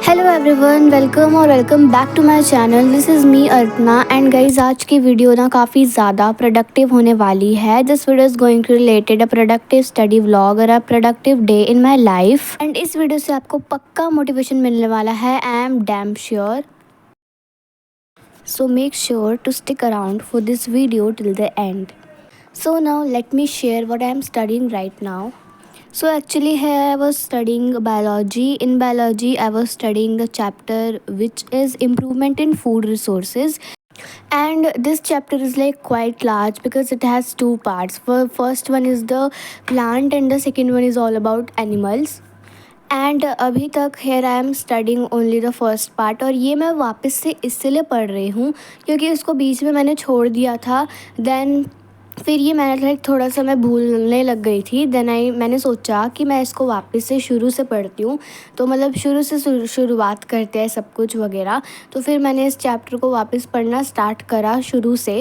Hello everyone, welcome back to my channel. This is me Arpana and guys आज की video ना काफ़ी ज़्यादा प्रोडक्टिव होने वाली है। This video is going to related a productive study vlog और a productive day in my life. And इस वीडियो से आपको पक्का मोटिवेशन मिलने वाला है, I am damn sure. So make sure to stick around for this video till the end. So now let me share what I am studying right now. So actually here I was studying biology. In biology I was studying the chapter which is improvement in food resources. And this chapter is like quite large because it has two parts. First one is the plant and the second one is all about animals. And अभी तक here I am studying only the first part, और ये मैं वापस से इसलिए पढ़ रही हूँ क्योंकि इसको बीच में मैंने छोड़ दिया था। देन फिर ये मैंने लाइक थोड़ा सा मैं भूलने लग गई थी। देन मैंने सोचा कि मैं इसको वापस से शुरू से पढ़ती हूँ, तो मतलब शुरू से शुरुआत करते हैं सब कुछ वगैरह। तो फिर मैंने इस चैप्टर को वापस पढ़ना स्टार्ट करा शुरू से,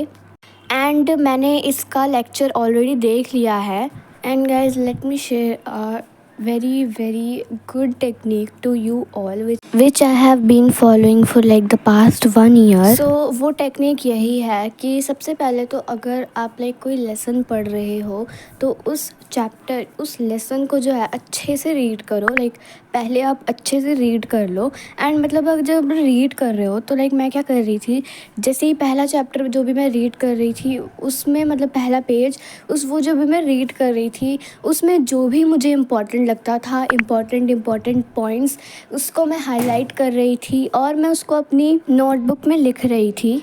एंड मैंने इसका लेक्चर ऑलरेडी देख लिया है। And guys let me share very good technique to you all which I have been following for like the past 1 year. So वो टेक्निक यही है कि सबसे पहले तो अगर आप लाइक कोई लेसन पढ़ रहे हो तो उस चैप्टर उस लेसन को जो है अच्छे से रीड करो। लाइक पहले आप अच्छे से रीड कर लो। एंड मतलब अगर जब रीड कर रहे हो तो लाइक मैं क्या कर रही थी, जैसे ही पहला चैप्टर जो भी मैं रीड कर रही थी उसमें मतलब पहला पेज वो जो भी मैं रीड कर रही थी उसमें जो भी मुझे इम्पॉर्टेंट लगता था, इम्पॉर्टेंट पॉइंट्स उसको मैं हाईलाइट कर रही थी और मैं उसको अपनी नोटबुक में लिख रही थी।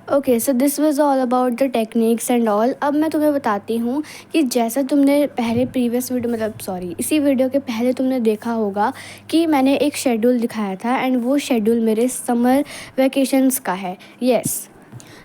Okay, so this was all about the techniques and all. अब मैं तुम्हें बताती हूँ कि जैसा तुमने पहले प्रीवियस वीडियो मतलब सॉरी इसी वीडियो के पहले तुमने देखा होगा कि मैंने एक शेड्यूल दिखाया था, एंड वो शेड्यूल मेरे समर वैकेशंस का है। यस,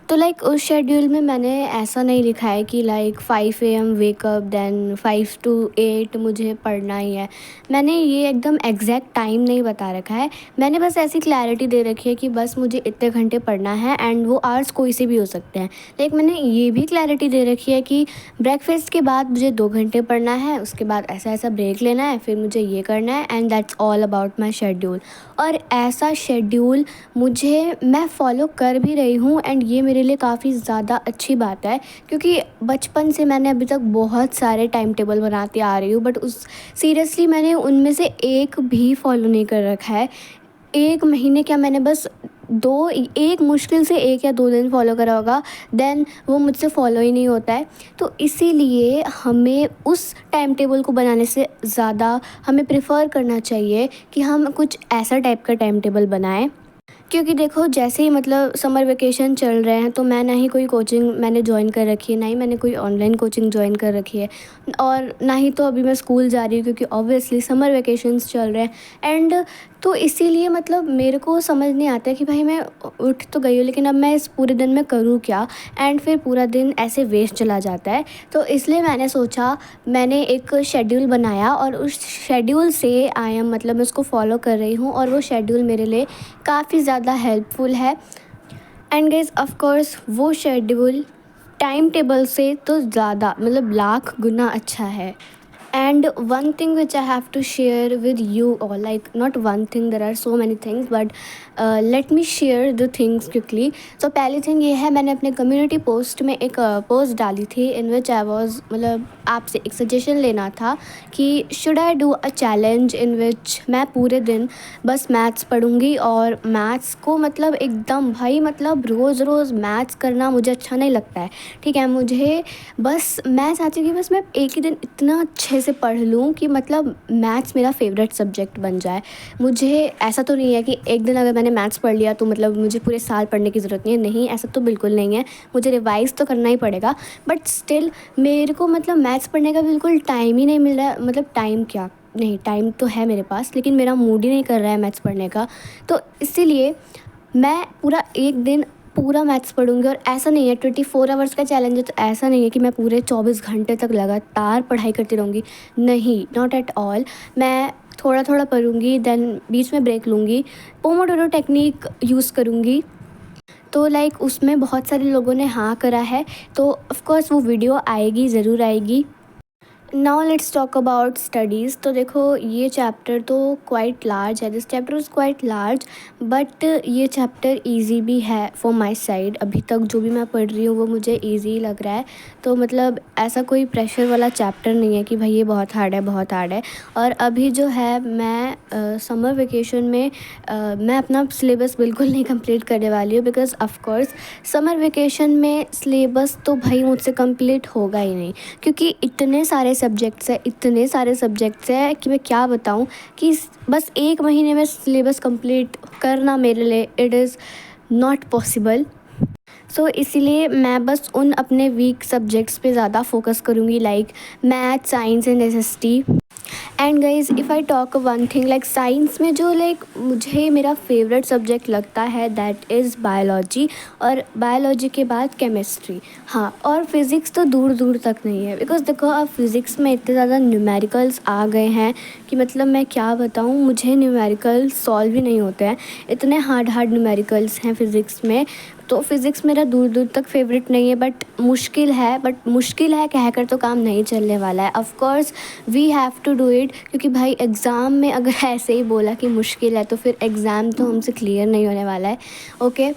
तो लाइक उस शेड्यूल में मैंने ऐसा नहीं लिखा है कि like 5 AM wake up then 5 to 8 मुझे पढ़ना ही है। मैंने ये एकदम एग्जैक्ट टाइम नहीं बता रखा है। मैंने बस ऐसी क्लैरिटी दे रखी है कि बस मुझे इतने घंटे पढ़ना है, एंड वो आवर्स कोई से भी हो सकते हैं। लाइक मैंने ये भी क्लैरिटी दे रखी है कि ब्रेकफास्ट के बाद मुझे 2 घंटे पढ़ना है, उसके बाद ऐसा ऐसा ब्रेक लेना है, फिर मुझे ये करना है, and that's all about my schedule. और ऐसा शेड्यूल मैं फॉलो कर भी रही हूँ, एंड ये मेरे लिए काफ़ी ज़्यादा अच्छी बात है क्योंकि बचपन से मैंने अभी तक बहुत सारे टाइम टेबल बनाती आ रही हूँ, बट सीरियसली मैंने उनमें से एक भी फॉलो नहीं कर रखा है। 1 महीने क्या, मैंने बस एक मुश्किल से 1 या 2 दिन फॉलो करा होगा, देन वो मुझसे फॉलो ही नहीं होता है। तो इसीलिए हमें उस टाइम टेबल को बनाने से ज़्यादा हमें प्रेफर करना चाहिए कि हम कुछ ऐसा टाइप का टाइम टेबल बनाएं। क्योंकि देखो जैसे ही मतलब समर वेकेशन चल रहे हैं तो मैं ना ही कोई कोचिंग मैंने ज्वाइन कर रखी है, ना ही मैंने कोई ऑनलाइन कोचिंग ज्वाइन कर रखी है, और ना ही तो अभी मैं स्कूल जा रही हूँ क्योंकि ऑब्वियसली समर वेकेशंस चल रहे हैं। एंड तो इसीलिए मतलब मेरे को समझ नहीं आता है कि भाई मैं उठ तो गई हूँ लेकिन अब मैं इस पूरे दिन में करूँ क्या, एंड फिर पूरा दिन ऐसे वेस्ट चला जाता है। तो इसलिए मैंने सोचा, मैंने एक शेड्यूल बनाया और उस शेड्यूल से आई एम मतलब मैं उसको फॉलो कर रही हूँ, और वो शेड्यूल मेरे लिए काफ़ी ज़्यादा हेल्पफुल है। एंड गाइज ऑफ कोर्स वो शेड्यूल टाइम टेबल से तो ज़्यादा मतलब लाख गुना अच्छा है। And one thing which I have to share with you all, like not one thing, there are so many things, but let me share the things quickly. So पहली thing ये है, मैंने अपने कम्युनिटी पोस्ट में एक post डाली थी इन विच I was मतलब आपसे एक सजेशन लेना था कि should I do a challenge in which मैं पूरे दिन बस मैथ्स पढ़ूँगी, और मैथ्स को मतलब एकदम भाई मतलब रोज़ रोज़ मैथ्स करना मुझे अच्छा नहीं लगता है। ठीक है, मुझे बस मैं चाहती हूँ कि बस मैं एक ही दिन इतना अच्छे से पढ़ लूँ कि मतलब मैथ्स मेरा फेवरेट सब्जेक्ट बन जाए। मुझे ऐसा तो नहीं है कि एक दिन अगर मैंने मैथ्स पढ़ लिया तो मतलब मुझे पूरे साल पढ़ने की ज़रूरत नहीं है, नहीं ऐसा तो बिल्कुल नहीं है। मुझे रिवाइज़ तो करना ही पड़ेगा, बट स्टिल मेरे को मतलब मैथ्स पढ़ने का बिल्कुल टाइम ही नहीं मिल रहा है। मतलब टाइम क्या, नहीं टाइम तो है मेरे पास लेकिन मेरा मूड ही नहीं कर रहा है मैथ्स पढ़ने का। तो इसीलिए मैं पूरा एक दिन पूरा मैथ्स पढ़ूंगी, और ऐसा नहीं है 24 आवर्स का चैलेंज है तो ऐसा नहीं है कि मैं पूरे 24 घंटे तक लगातार पढ़ाई करती रहूँगी, नहीं, नॉट एट ऑल। मैं थोड़ा थोड़ा पढ़ूँगी, देन बीच में ब्रेक लूँगी, पोमोडोरो टेक्निक यूज़ करूँगी। तो लाइक उसमें बहुत सारे लोगों ने हाँ करा है, तो ऑफ़कोर्स वो वीडियो आएगी, ज़रूर आएगी। Now let's talk about studies. तो देखो ये चैप्टर तो क्वाइट लार्ज है, this chapter is quite large, but ये चैप्टर इजी भी है फॉर माय साइड। अभी तक जो भी मैं पढ़ रही हूँ वो मुझे इजी लग रहा है। तो मतलब ऐसा कोई प्रेशर वाला चैप्टर नहीं है कि भाई ये बहुत हार्ड है, बहुत हार्ड है। और अभी जो है मैं समर वेकेशन में मैं अपना सिलेबस बिल्कुल नहीं कंप्लीट करने वाली हूँ, because of course summer vacation में सिलेबस तो भाई मुझसे कंप्लीट होगा ही नहीं, क्योंकि इतने सारे सब्जेक्ट्स हैं, इतने सारे सब्जेक्ट्स हैं कि मैं क्या बताऊँ कि बस 1 महीने में सिलेबस कंप्लीट करना मेरे लिए इट इज़ नॉट पॉसिबल। सो इसीलिए मैं बस उन अपने वीक सब्जेक्ट्स पे ज़्यादा फोकस करूँगी, like math, science and SST. And guys if I talk one thing, like science में जो लाइक मुझे मेरा फेवरेट सब्जेक्ट लगता है दैट इज़ बायोलॉजी, और बायोलॉजी के बाद केमिस्ट्री। हाँ, और फिज़िक्स तो दूर दूर तक नहीं है, बिकॉज देखो अब फिज़िक्स में इतने ज़्यादा न्यूमेरिकल्स आ गए हैं कि मतलब मैं क्या बताऊँ, मुझे न्यूमेरिकल सॉल्व ही नहीं होते हैं, इतने हार्ड हार्ड न्यूमेरिकल्स हैं फ़िज़िक्स में। तो फिज़िक्स मेरा दूर दूर तक फेवरेट नहीं है, बट मुश्किल है कहकर तो काम नहीं चलने वाला है। Of course we have to do it, क्योंकि भाई एग्ज़ाम में अगर ऐसे ही बोला कि मुश्किल है तो फिर एग्ज़ाम तो हमसे क्लियर नहीं होने वाला है। Okay,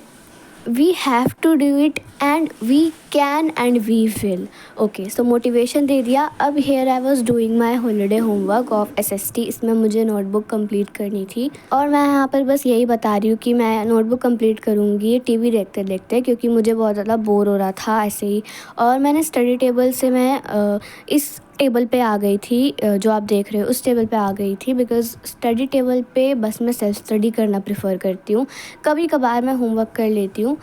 we have to do it and we can and we will. Okay, so motivation दे दिया। अब here I was doing my holiday homework of SST. इसमें मुझे नोटबुक कंप्लीट करनी थी, और मैं यहाँ पर बस यही बता रही हूँ कि मैं नोटबुक कंप्लीट करूँगी टीवी देखते देखते, क्योंकि मुझे बहुत ज़्यादा बोर हो रहा था ऐसे ही। और मैंने स्टडी टेबल से इस टेबल पे आ गई थी, जो आप देख रहे हो उस टेबल पे आ गई थी, बिकॉज़ स्टडी टेबल पे बस मैं सेल्फ स्टडी करना प्रेफर करती हूँ। कभी कभार मैं होमवर्क कर लेती हूँ,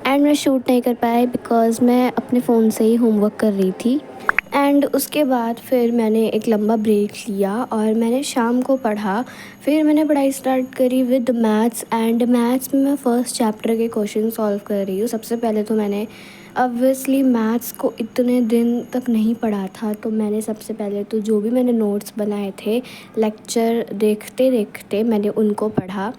एंड मैं शूट नहीं कर पाई बिकॉज़ मैं अपने फ़ोन से ही होमवर्क कर रही थी। एंड उसके बाद फिर मैंने एक लंबा ब्रेक लिया और मैंने शाम को पढ़ा। फिर मैंने पढ़ाई स्टार्ट करी विद मैथ्स, एंड मैथ्स में मैं फ़र्स्ट चैप्टर के क्वेश्चन सॉल्व कर रही हूँ। सबसे पहले तो मैंने ऑब्वियसली मैथ्स को इतने दिन तक नहीं पढ़ा था, तो मैंने सबसे पहले तो जो भी मैंने नोट्स बनाए थे लेक्चर देखते देखते मैंने उनको पढ़ा।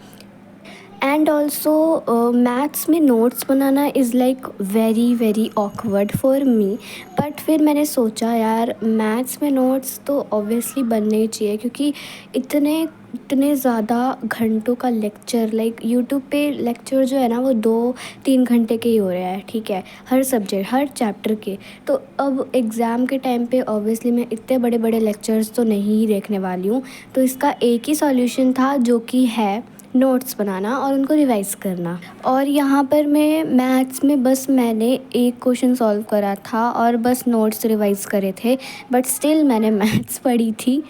एंड ऑल्सो मैथ्स में notes banana is like very very awkward for me, but फिर मैंने सोचा यार मैथ्स में नोट्स तो ऑब्वियसली बनने ही चाहिए, क्योंकि इतने इतने ज़्यादा घंटों का लेक्चर, लाइक यूट्यूब पे लेक्चर जो है ना वो 2-3 घंटे के ही हो रहा है, ठीक है, हर सब्जेक्ट हर चैप्टर के। तो अब एग्ज़ाम के टाइम पे ऑब्वियसली मैं इतने बड़े बड़े लेक्चर्स तो नहीं ही देखने वाली हूँ। तो इसका एक ही सॉल्यूशन था, जो कि है नोट्स बनाना और उनको रिवाइज़ करना। और यहाँ पर मैं मैथ्स में बस मैंने एक क्वेश्चन सॉल्व करा था और बस नोट्स रिवाइज़ करे थे, बट स्टिल मैंने मैथ्स पढ़ी थी।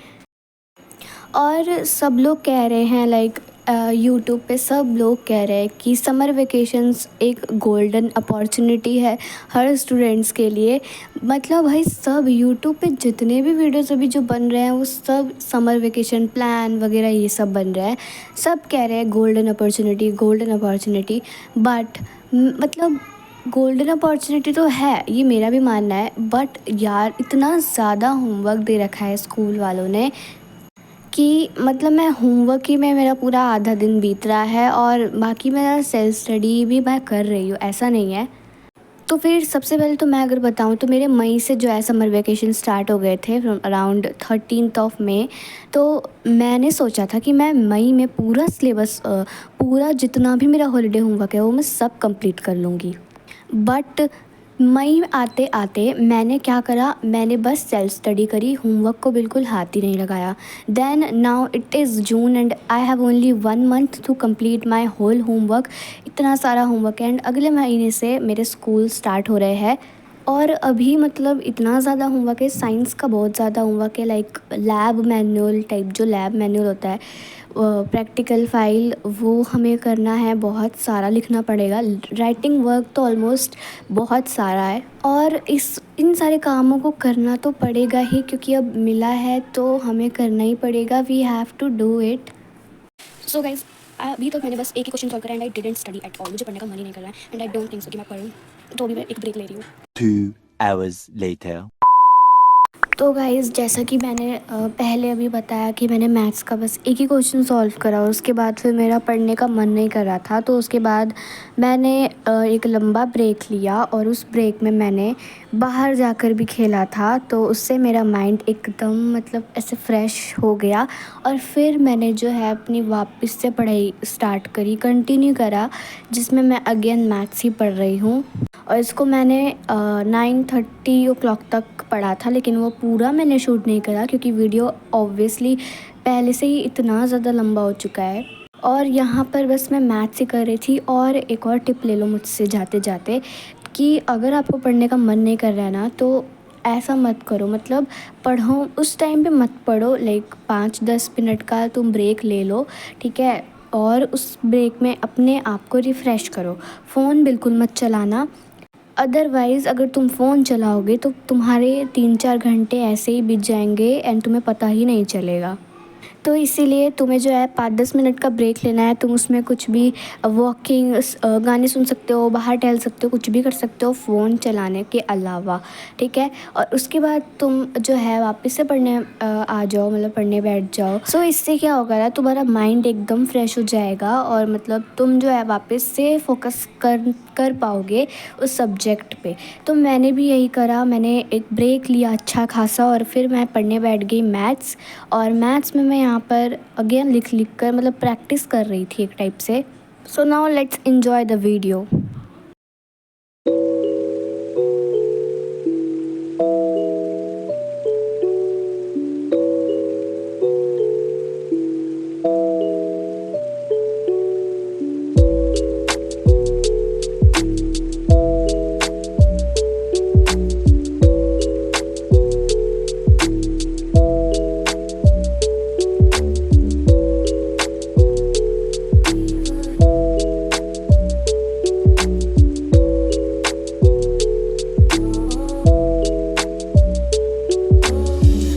और सब लोग कह रहे हैं, लाइक यूट्यूब पे सब लोग कह रहे हैं कि समर वेकेशंस एक गोल्डन अपॉर्चुनिटी है हर स्टूडेंट्स के लिए। मतलब भाई सब यूट्यूब पे जितने भी वीडियोस अभी जो बन रहे हैं वो सब समर वेकेशन प्लान वगैरह ये सब बन रहा है। सब कह रहे हैं golden opportunity, golden opportunity, but मतलब गोल्डन अपॉर्चुनिटी तो है, ये मेरा भी मानना है, बट यार इतना ज़्यादा होमवर्क दे रखा है स्कूल वालों ने कि मतलब मैं होमवर्क ही में मेरा पूरा आधा दिन बीत रहा है, और बाकी मेरा सेल्फ स्टडी भी मैं कर रही हूँ, ऐसा नहीं है। तो फिर सबसे पहले तो मैं अगर बताऊँ तो मेरे मई से जो है समर वेकेशन स्टार्ट हो गए थे, from around 13th of May. तो मैंने सोचा था कि मैं मई में पूरा सिलेबस पूरा जितना भी मेरा हॉलीडे होमवर्क है वो मैं सब कंप्लीट कर लूँगी। बट मई आते आते मैंने क्या करा, मैंने बस सेल्फ स्टडी करी, होमवर्क को बिल्कुल हाथ ही नहीं लगाया। Then now it is June and I have only 1 month to complete my whole homework. इतना सारा होमवर्क है, एंड अगले महीने से मेरे स्कूल स्टार्ट हो रहे हैं। और अभी मतलब इतना ज़्यादा होमवर्क है, साइंस का बहुत ज़्यादा होमवर्क है, लाइक लैब मैनुअल टाइप, जो लैब मैनुअल होता है, प्रैक्टिकल फाइल वो हमें करना है, बहुत सारा लिखना पड़ेगा। राइटिंग वर्क तो ऑलमोस्ट बहुत सारा है, और इन सारे कामों को करना तो पड़ेगा ही, क्योंकि अब मिला है तो हमें करना ही पड़ेगा। We have to do it. So guys अभी तक मैंने बस एक ही क्वेश्चन सॉल्व करा, and I didn't study at all. मुझे पढ़ने का मन ही नहीं कर रहा है, and I don't think so कि मैं पढ़ूँ, तो अभी मैं एक ब्रेक ले रही हूँ। 2 hours later. तो गाइज़ जैसा कि मैंने पहले अभी बताया कि मैंने मैथ्स का बस एक ही क्वेश्चन सॉल्व करा और उसके बाद फिर मेरा पढ़ने का मन नहीं कर रहा था। तो उसके बाद मैंने एक लंबा ब्रेक लिया और उस ब्रेक में मैंने बाहर जाकर भी खेला था। तो उससे मेरा माइंड एकदम मतलब ऐसे फ्रेश हो गया और फिर मैंने जो है अपनी वापस से पढ़ाई स्टार्ट करी, कंटिन्यू करा, जिसमें मैं अगेन मैथ्स ही पढ़ रही हूँ। और इसको मैंने 9:30 तक पढ़ा था, लेकिन वो पूरा मैंने शूट नहीं करा क्योंकि वीडियो ऑब्वियसली पहले से ही इतना ज़्यादा लंबा हो चुका है। और यहाँ पर बस मैं मैथ्स ही कर रही थी। और एक और टिप ले लो मुझसे जाते जाते कि अगर आपको पढ़ने का मन नहीं कर रहा है ना, तो ऐसा मत करो, मतलब पढ़ो उस टाइम पे मत पढ़ो, लाइक 5-10 मिनट का तुम ब्रेक ले लो, ठीक है। और उस ब्रेक में अपने आप को रिफ़्रेश करो, फ़ोन बिल्कुल मत चलाना। अदरवाइज़ अगर तुम फ़ोन चलाओगे तो तुम्हारे 3-4 घंटे ऐसे ही बीत जाएंगे एंड तुम्हें पता ही नहीं चलेगा। तो इसीलिए तुम्हें जो है 5-10 मिनट का ब्रेक लेना है। तुम उसमें कुछ भी वॉकिंग, गाने सुन सकते हो, बाहर टहल सकते हो, कुछ भी कर सकते हो फ़ोन चलाने के अलावा, ठीक है। और उसके बाद तुम जो है वापस से पढ़ने आ जाओ, मतलब पढ़ने बैठ जाओ। सो इससे क्या होगा ना, तुम्हारा माइंड एकदम फ्रेश हो जाएगा और मतलब तुम जो है वापस से फोकस कर पाओगे उस सब्जेक्ट पे। तो मैंने भी यही करा, मैंने एक ब्रेक लिया अच्छा खासा और फिर मैं पढ़ने बैठ गई मैथ्स। और मैथ्स में मैं यहाँ पर अगेन लिख कर मतलब प्रैक्टिस कर रही थी एक टाइप से। So now let's enjoy the video.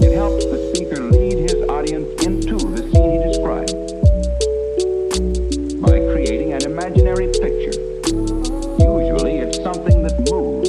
It helps the speaker lead his audience into the scene he described by creating an imaginary picture. Usually it's something that moves.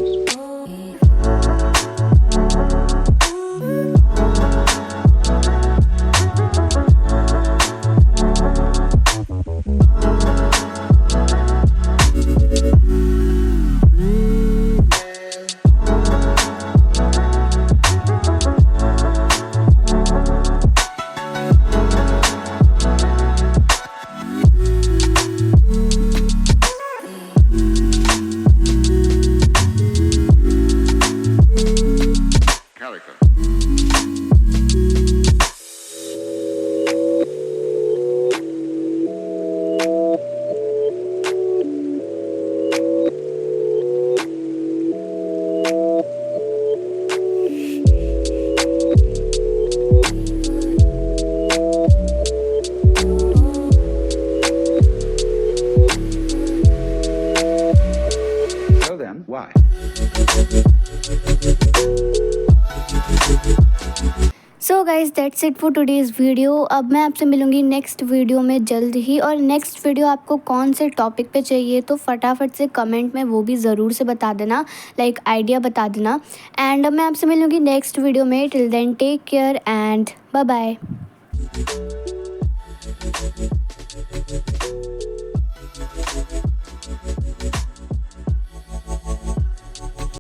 Calico. So then, why? So guys that's it for today's video. अब मैं आपसे मिलूँगी next video में जल्द ही। और next video आपको कौन से टॉपिक पे चाहिए तो फटाफट से कमेंट में वो भी ज़रूर से बता देना, लाइक आइडिया बता देना। एंड मैं आपसे मिलूँगी नेक्स्ट वीडियो में। Till then take care and bye bye.